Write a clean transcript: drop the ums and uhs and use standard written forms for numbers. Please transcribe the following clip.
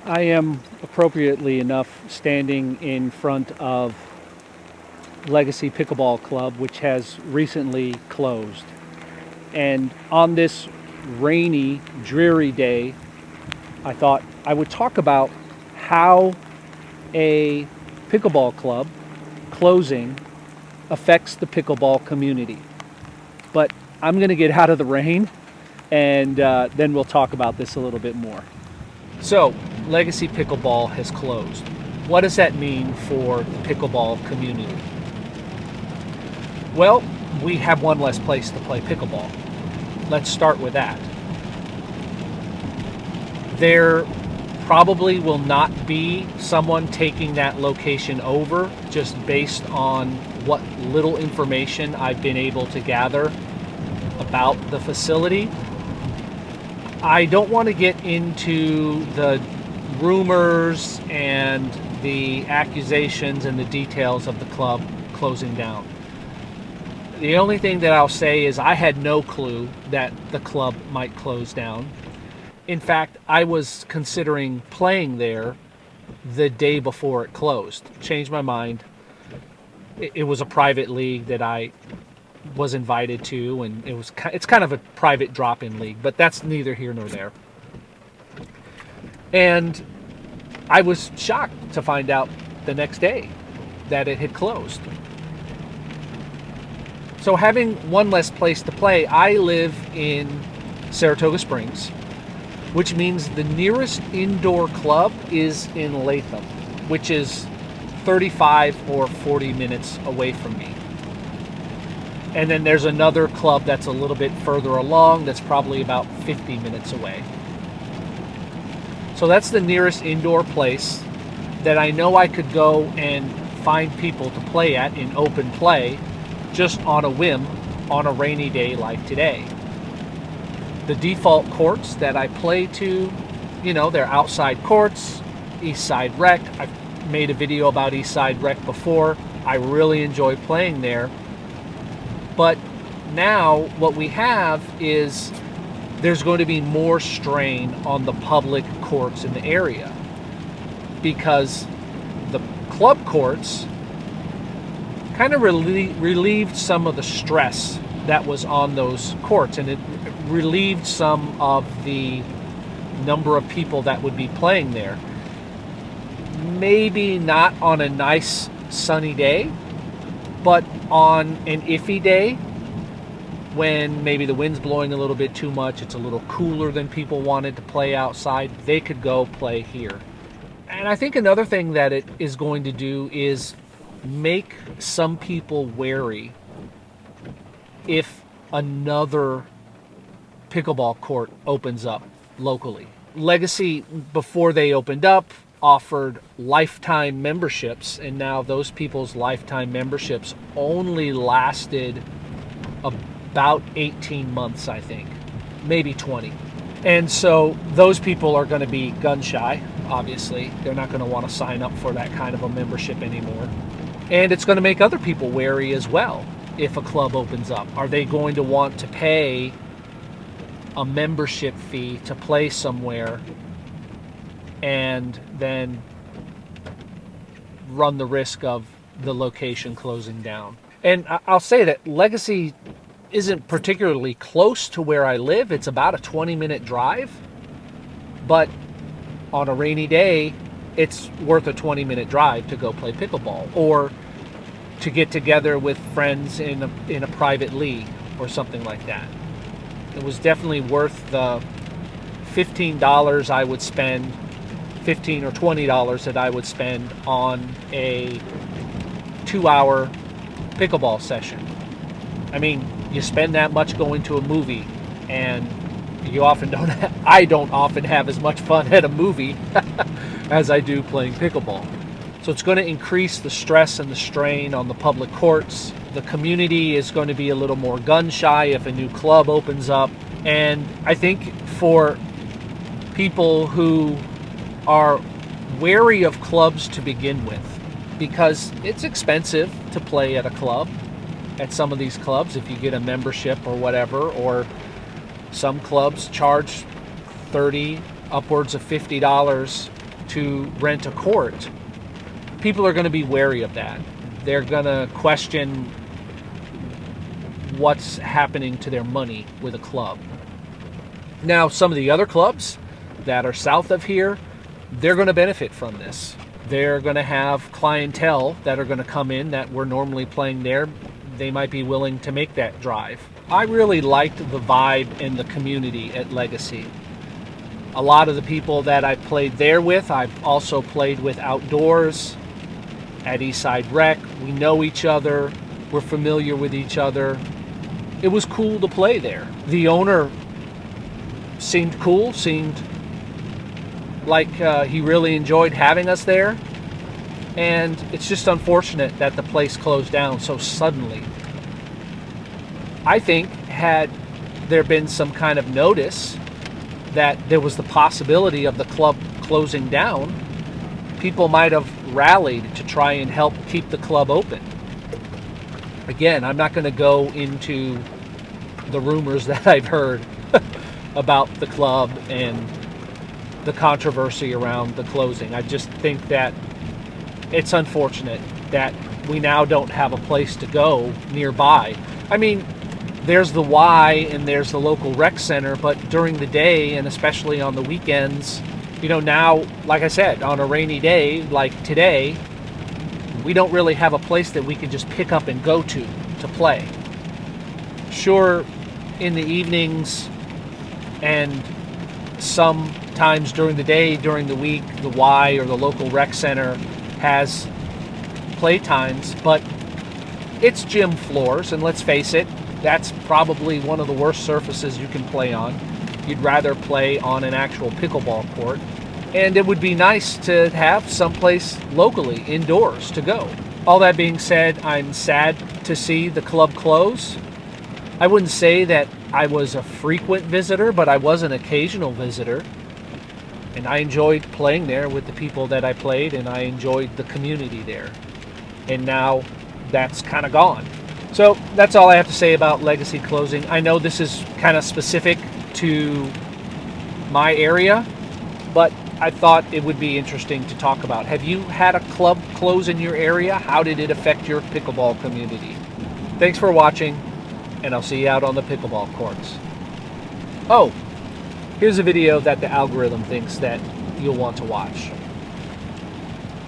I am appropriately enough standing in front of Legacy Pickleball Club, which has recently closed. And on this rainy, dreary day, I thought I would talk about how a pickleball club closing affects the pickleball community. But I'm going to get out of the rain and then we'll talk about this a little bit more. So, Legacy Pickleball has closed. What does that mean for the pickleball community? Well, we have one less place to play pickleball. Let's start with that. There probably will not be someone taking that location over, just based on what little information I've been able to gather about the facility. I don't want to get into the rumors and the accusations and the details of the club closing down. The only thing that I'll say is I had no clue that the club might close down. In fact, I was considering playing there the day before it closed. Changed my mind. It was a private league that I was invited to, and it's kind of a private drop-in league, but that's neither here nor there. And I was shocked to find out the next day that it had closed. So having one less place to play, I live in Saratoga Springs, which means the nearest indoor club is in Latham, which is 35 or 40 minutes away from me. And then there's another club that's a little bit further along that's probably about 50 minutes away. So that's the nearest indoor place that I know I could go and find people to play at in open play just on a whim on a rainy day like today. The default courts that I play to, they're outside courts, East Side Rec. I've made a video about East Side Rec before. I really enjoy playing there. But now what we have is there's going to be more strain on the public courts in the area, because the club courts kind of relieved some of the stress that was on those courts, and it relieved some of the number of people that would be playing there. Maybe not on a nice sunny day, but on an iffy day, when maybe the wind's blowing a little bit too much, it's a little cooler than people wanted to play outside, they could go play here. And I think another thing that it is going to do is make some people wary if another pickleball court opens up locally. Legacy, before they opened up, offered lifetime memberships, and now those people's lifetime memberships only lasted about 18 months, I think, maybe 20. And so those people are going to be gun shy, obviously. They're not going to want to sign up for that kind of a membership anymore. And it's going to make other people wary as well. If a club opens up, are they going to want to pay a membership fee to play somewhere and then run the risk of the location closing down? And I'll say that Legacy isn't particularly close to where I live. It's about a 20-minute drive, but on a rainy day, it's worth a 20-minute drive to go play pickleball, or to get together with friends in a private league or something like that. It was definitely worth the $15 I would spend, $15 or $20 that I would spend on a 2-hour pickleball session. I mean, you spend that much going to a movie, and I don't often have as much fun at a movie as I do playing pickleball. So it's going to increase the stress and the strain on the public courts. The community is going to be a little more gun shy if a new club opens up. And I think for people who are wary of clubs to begin with, because it's expensive to play at a club, at some of these clubs, if you get a membership or whatever, or some clubs charge $30, upwards of $50 to rent a court, people are going to be wary of that. They're going to question what's happening to their money with a club. Now, some of the other clubs that are south of here, they're going to benefit from this. They're going to have clientele that are going to come in that were normally playing there. They might be willing to make that drive. I really liked the vibe and the community at Legacy. A lot of the people that I played there with, I've also played with outdoors at Eastside Rec. We know each other. We're familiar with each other. It was cool to play there. The owner seemed cool, seemed like he really enjoyed having us there. And it's just unfortunate that the place closed down so suddenly. I think had there been some kind of notice that there was the possibility of the club closing down, people might have rallied to try and help keep the club open. Again, I'm not going to go into the rumors that I've heard about the club and the controversy around the closing. I just think that it's unfortunate that we now don't have a place to go nearby. I mean, there's the Y and there's the local rec center, but during the day and especially on the weekends, you know, now, like I said, on a rainy day like today, we don't really have a place that we can just pick up and go to play. Sure, in the evenings and sometimes during the day, during the week, the Y or the local rec center has play times, but it's gym floors, and let's face it, that's probably one of the worst surfaces you can play on. You'd rather play on an actual pickleball court. And it would be nice to have someplace locally, indoors, to go. All that being said, I'm sad to see the club close. I wouldn't say that I was a frequent visitor, but I was an occasional visitor. And I enjoyed playing there with the people that I played, and I enjoyed the community there. And now that's kind of gone. So that's all I have to say about Legacy closing. I know this is kind of specific to my area, but I thought it would be interesting to talk about. Have you had a club close in your area? How did it affect your pickleball community? Thanks for watching, and I'll see you out on the pickleball courts. Oh, here's a video that the algorithm thinks that you'll want to watch.